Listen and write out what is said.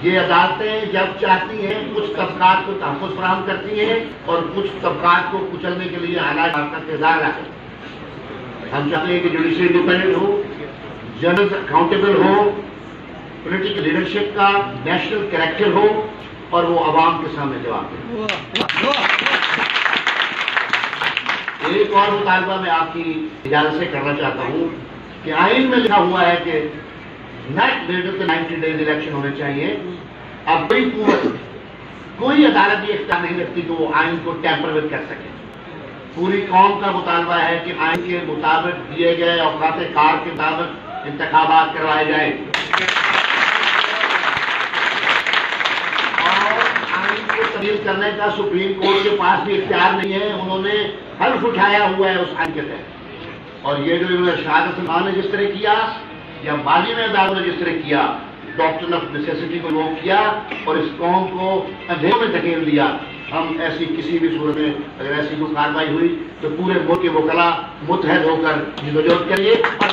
ये अदालतें जब चाहती हैं कुछ तबकात को तहफ़्फ़ुज़ फराहम करती हैं और कुछ तबकात को कुचलने के लिए हालात का किरदार रखें। हम चाहते हैं कि जुडिशरी इंडिपेंडेंट हो, जजेस अकाउंटेबल हो, पॉलिटिकल लीडरशिप का नेशनल कैरेक्टर हो और वो आवाम के सामने जवाब दे। एक और मुतालबा मैं आपकी इजाजत से करना चाहता हूँ कि आइन में लिखा हुआ है कि not later than 90 days election होने चाहिए। अब कोई अदालत ये इख्तियार नहीं रखती कि वो आइन को टैंपर कर सके। पूरी कौम का मुतालबा है कि आइन के मुताबिक दिए गए औकात कार के मुताबिक इंतखाबात करवाए जाए और आइन को तब्दील करने का सुप्रीम कोर्ट के पास भी इख्तियार नहीं है। उन्होंने हल्फ उठाया हुआ है उस आइन के तहत। और ये जो इन्होंने शहादत खान ने जिस तरह किया या बाली में अदालत ने जिस तरह किया, डॉक्ट्रिन ऑफ नेसेसिटी को इन्वोक किया और इस कौम को अंधेरों में धकेल दिया। हम ऐसी किसी भी सूरत में अगर ऐसी कोई कार्रवाई हुई तो पूरे मुल्क के वकला मुतहद होकर जद्दोजहद करेंगे और